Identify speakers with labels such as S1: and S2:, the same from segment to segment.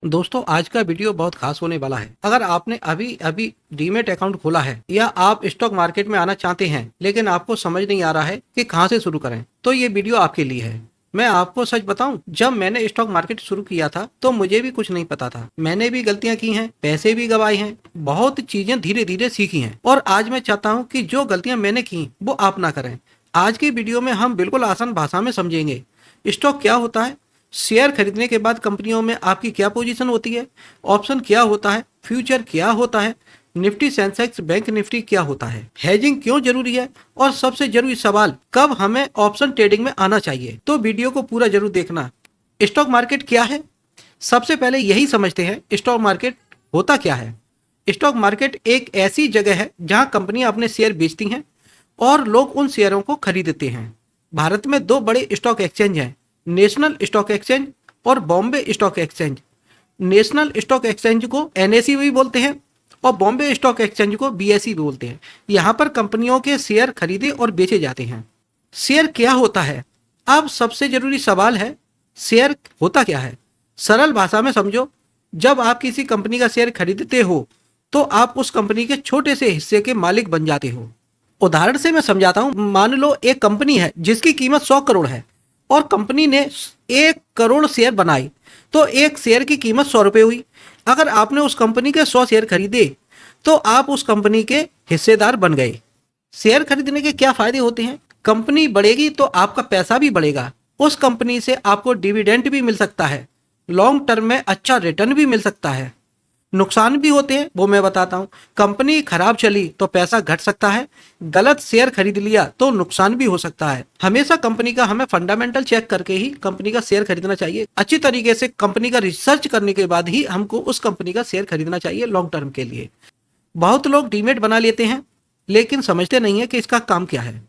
S1: दोस्तों आज का वीडियो बहुत खास होने वाला है। अगर आपने अभी अभी डीमेट अकाउंट खोला है या आप स्टॉक मार्केट में आना चाहते हैं लेकिन आपको समझ नहीं आ रहा है कि कहां से शुरू करें, तो ये वीडियो आपके लिए है। मैं आपको सच बताऊं, जब मैंने स्टॉक मार्केट शुरू किया था तो मुझे भी कुछ नहीं पता था। मैंने भी गलतियां की हैं, पैसे भी गवाए हैं, बहुत चीजें धीरे धीरे सीखी हैं और आज मैं चाहता हूं कि जो गलतियां मैंने की वो आप ना करें। आज की वीडियो में हम बिल्कुल आसान भाषा में समझेंगे स्टॉक क्या होता है, शेयर खरीदने के बाद कंपनियों में आपकी क्या पोजीशन होती है, ऑप्शन क्या होता है, फ्यूचर क्या होता है, निफ्टी सेंसेक्स बैंक निफ्टी क्या होता है, हेजिंग क्यों जरूरी है और सबसे जरूरी सवाल, कब हमें ऑप्शन ट्रेडिंग में आना चाहिए। तो वीडियो को पूरा जरूर देखना। स्टॉक मार्केट क्या है, सबसे पहले यही समझते हैं स्टॉक मार्केट होता क्या है। स्टॉक मार्केट एक ऐसी जगह है जहां कंपनियां अपने शेयर बेचती हैं और लोग उन शेयरों को खरीदते हैं। भारत में दो बड़े स्टॉक एक्सचेंज हैं, नेशनल स्टॉक एक्सचेंज और Bombay stock exchange. National stock exchange को एनएसई भी बोलते हैं और बॉम्बे स्टॉक एक्सचेंज को बीएसई भी बोलते हैं। यहाँ पर कंपनियों के शेयर खरीदे और बेचे जाते हैं। शेयर क्या होता है, अब सबसे जरूरी सवाल है शेयर होता क्या है। सरल भाषा में समझो, जब आप किसी कंपनी का शेयर खरीदते हो तो आप उस कंपनी के छोटे से हिस्से के मालिक बन जाते हो। उदाहरण से मैं समझाता हूं, मान लो एक कंपनी है जिसकी कीमत 100 करोड़ है और कंपनी ने 1 करोड़ शेयर बनाए, तो एक शेयर की कीमत 100 रुपये हुई। अगर आपने उस कंपनी के 100 शेयर खरीदे तो आप उस कंपनी के हिस्सेदार बन गए। शेयर खरीदने के क्या फायदे होते हैं, कंपनी बढ़ेगी तो आपका पैसा भी बढ़ेगा, उस कंपनी से आपको डिविडेंड भी मिल सकता है, लॉन्ग टर्म में अच्छा रिटर्न भी मिल सकता है। नुकसान भी होते हैं, वो मैं बताता हूँ। कंपनी खराब चली तो पैसा घट सकता है, गलत शेयर खरीद लिया तो नुकसान भी हो सकता है। हमेशा कंपनी का हमें फंडामेंटल चेक करके ही कंपनी का शेयर खरीदना चाहिए। अच्छी तरीके से कंपनी का रिसर्च करने के बाद ही हमको उस कंपनी का शेयर खरीदना चाहिए लॉन्ग टर्म के लिए। बहुत लोग डीमेट बना लेते हैं लेकिन समझते नहीं है कि इसका काम क्या है।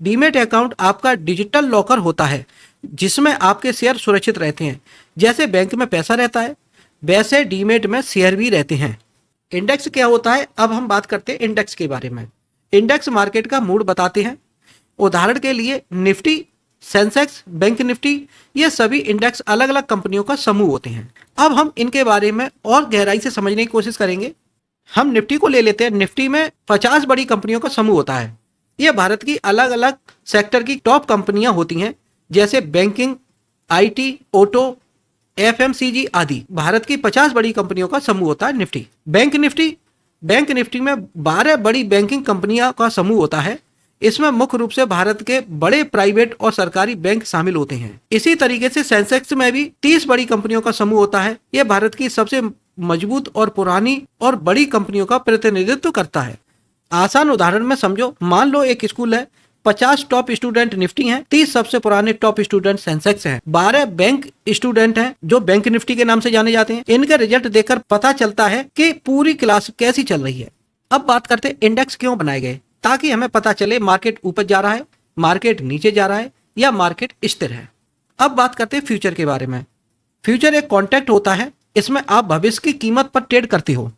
S1: डीमेट अकाउंट आपका डिजिटल लॉकर होता है जिसमें आपके शेयर सुरक्षित रहते हैं। जैसे बैंक में पैसा रहता है वैसे डीमेट में शेयर भी रहते हैं। इंडेक्स क्या होता है, अब हम बात करते हैं इंडेक्स के बारे में। इंडेक्स मार्केट का मूड बताते हैं। उदाहरण के लिए निफ्टी, सेंसेक्स, बैंक निफ्टी, ये सभी इंडेक्स अलग अलग कंपनियों का समूह होते हैं। अब हम इनके बारे में और गहराई से समझने की कोशिश करेंगे। हम निफ्टी को ले लेते हैं। निफ्टी में 50 बड़ी कंपनियों का समूह होता है। यह भारत की अलग अलग सेक्टर की टॉप कंपनियां होती हैं, जैसे बैंकिंग, आईटी, ऑटो, एफएमसीजी आदि। भारत की 50 बड़ी कंपनियों का समूह होता है निफ्टी। बैंक निफ्टी में 12 बड़ी बैंकिंग कंपनियों का समूह होता है। इसमें मुख्य रूप से भारत के बड़े प्राइवेट और सरकारी बैंक शामिल होते हैं। इसी तरीके से सेंसेक्स में भी 30 बड़ी कंपनियों का समूह होता है। यह भारत की सबसे मजबूत और पुरानी और बड़ी कंपनियों का प्रतिनिधित्व करता है। आसान उदाहरण में समझो, मान लो एक स्कूल है, 50 टॉप स्टूडेंट निफ्टी हैं, 30 सबसे पुराने टॉप स्टूडेंट सेंसेक्स हैं, 12 बैंक स्टूडेंट हैं जो बैंक निफ्टी के नाम से जाने जाते हैं। इनके रिजल्ट देखकर पता चलता है कि पूरी क्लास कैसी चल रही है। अब बात करते हैं इंडेक्स क्यों बनाए गए, ताकि हमें पता चले मार्केट ऊपर जा रहा है, मार्केट नीचे जा रहा है या मार्केट स्थिर है। अब बात करते हैं फ्यूचर के बारे में। फ्यूचर एक कॉन्ट्रैक्ट होता है, इसमें आप भविष्य की कीमत पर ट्रेड करते हो।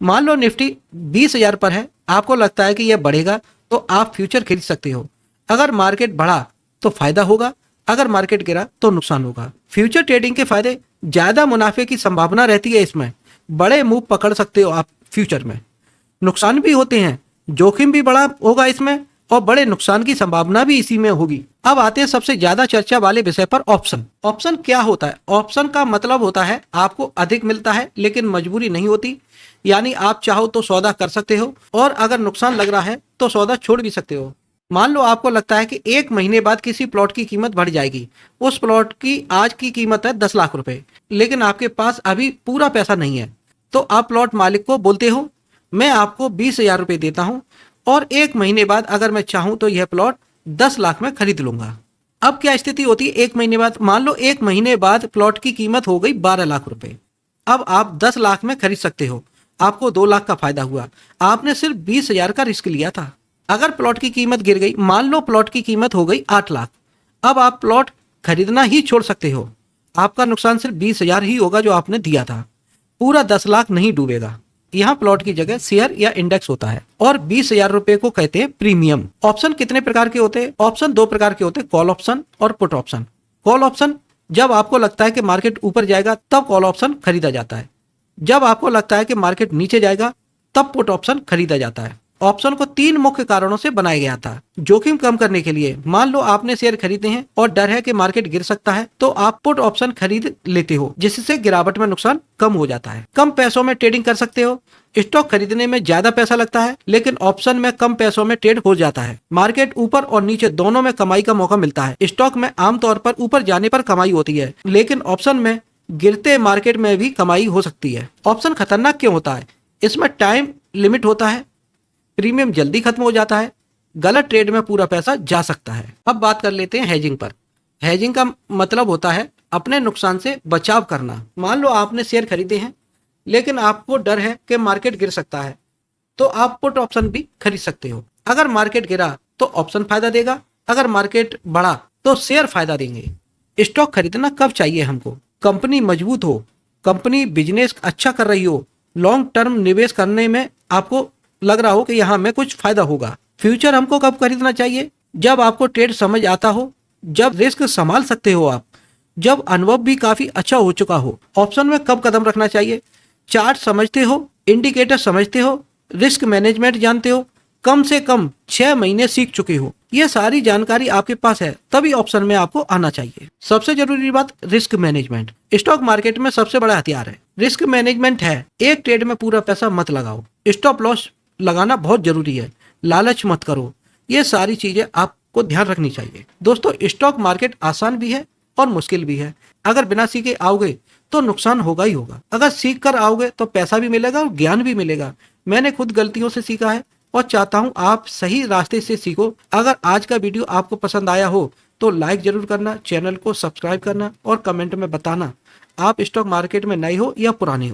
S1: मान लो निफ्टी 20,000 पर है, आपको लगता है कि यह बढ़ेगा तो आप फ्यूचर खरीद सकते हो। अगर मार्केट बढ़ा तो फायदा होगा, अगर मार्केट गिरा तो नुकसान होगा। फ्यूचर ट्रेडिंग के फायदे, ज्यादा मुनाफे की संभावना रहती है, इसमें बड़े मूव पकड़ सकते हो आप फ्यूचर में। नुकसान भी होते हैं, जोखिम भी बड़ा होगा इसमें और बड़े नुकसान की संभावना भी इसी में होगी। अब आते हैं सबसे ज्यादा चर्चा वाले विषय पर, ऑप्शन। ऑप्शन क्या होता है, ऑप्शन का मतलब होता है आपको अधिक मिलता है लेकिन मजबूरी नहीं होती। यानी आप चाहो तो सौदा कर सकते हो और अगर नुकसान लग रहा है तो सौदा छोड़ भी सकते हो। मान लो आपको लगता है कि 1 महीने बाद किसी प्लॉट की कीमत बढ़ जाएगी। उस प्लॉट की आज की कीमत है 10 लाख रुपए, लेकिन आपके पास अभी पूरा पैसा नहीं है, तो आप प्लॉट मालिक को बोलते हो मैं आपको 20,000 रुपए देता हूं और 1 महीने बाद अगर मैं चाहूं तो यह प्लॉट 10 लाख में खरीद लूंगा। अब क्या स्थिति होती है 1 महीने बाद, मान लो 1 महीने बाद प्लॉट की कीमत हो गई 12 लाख रुपए। अब आप 10 लाख में खरीद सकते हो, आपको 2 लाख का फायदा हुआ। आपने सिर्फ 20,000 का रिस्क लिया था। अगर प्लॉट की कीमत गिर गई, मान लो प्लॉट की कीमत हो गई 8 लाख, अब आप प्लॉट खरीदना ही छोड़ सकते हो। आपका नुकसान सिर्फ 20,000 ही होगा जो आपने दिया था, पूरा 10 लाख नहीं डूबेगा। यहाँ प्लॉट की जगह शेयर या इंडेक्स होता है और 20,000 रुपए को कहते हैं प्रीमियम। ऑप्शन कितने प्रकार के होते हैं, ऑप्शन 2 प्रकार के होते हैं, कॉल ऑप्शन और पुट ऑप्शन। कॉल ऑप्शन जब आपको लगता है कि मार्केट ऊपर जाएगा तब कॉल ऑप्शन खरीदा जाता है। जब आपको लगता है कि मार्केट नीचे जाएगा तब पुट ऑप्शन खरीदा जाता है। ऑप्शन को 3 मुख्य कारणों से बनाया गया था। जोखिम कम करने के लिए, मान लो आपने शेयर खरीदे हैं और डर है कि मार्केट गिर सकता है, तो आप पुट ऑप्शन खरीद लेते हो, जिससे गिरावट में नुकसान कम हो जाता है। कम पैसों में ट्रेडिंग कर सकते हो। स्टॉक खरीदने में ज्यादा पैसा लगता है, लेकिन ऑप्शन में कम पैसों में ट्रेड हो जाता है। मार्केट ऊपर और नीचे दोनों में कमाई का मौका मिलता है। स्टॉक में आमतौर पर ऊपर जाने पर कमाई होती है, लेकिन ऑप्शन में गिरते मार्केट में भी कमाई हो सकती है। ऑप्शन खतरनाक क्यों होता है? इसमें टाइम लिमिट होता है, प्रीमियम जल्दी खत्म हो जाता है, गलत ट्रेड में पूरा पैसा जा सकता है। अब बात कर लेते हैं हेजिंग पर। हेजिंग का मतलब होता है अपने नुकसान से बचाव करना। मान लो आपने शेयर खरीदे हैं, लेकिन आपको डर है कि मार्केट गिर सकता है, तो आप पुट ऑप्शन भी खरीद सकते हो। अगर मार्केट गिरा तो ऑप्शन फायदा देगा, अगर मार्केट बढ़ा तो शेयर फायदा देंगे। स्टॉक खरीदना कब चाहिए हमको? कंपनी मजबूत हो, कंपनी बिजनेस अच्छा कर रही हो, लॉन्ग टर्म निवेश करने में आपको लग रहा हो कि यहाँ में कुछ फायदा होगा। फ्यूचर हमको कब खरीदना चाहिए? जब आपको ट्रेड समझ आता हो, जब रिस्क संभाल सकते हो आप, जब अनुभव भी काफी अच्छा हो चुका हो। ऑप्शन में कब कदम रखना चाहिए? चार्ट समझते हो, इंडिकेटर समझते हो, रिस्क मैनेजमेंट जानते हो, कम से कम 6 महीने सीख चुके हो। ये सारी जानकारी आपके पास है, तभी ऑप्शन में आपको आना चाहिए। सबसे जरूरी बात, रिस्क मैनेजमेंट स्टॉक मार्केट में सबसे बड़ा हथियार है। रिस्क मैनेजमेंट है, एक ट्रेड में पूरा पैसा मत लगाओ। स्टॉप लॉस लगाना बहुत जरूरी है, लालच मत करो। ये सारी चीजें आपको ध्यान रखनी चाहिए। दोस्तों, स्टॉक मार्केट आसान भी है और मुश्किल भी है। अगर बिना सीखे आओगे तो नुकसान होगा ही होगा। अगर सीख कर आओगे तो पैसा भी मिलेगा और ज्ञान भी मिलेगा। मैंने खुद गलतियों से सीखा है और चाहता हूं आप सही रास्ते से सीखो। अगर आज का वीडियो आपको पसंद आया हो तो लाइक जरूर करना, चैनल को सब्सक्राइब करना और कमेंट में बताना आप स्टॉक मार्केट में नए हो या पुराने हो।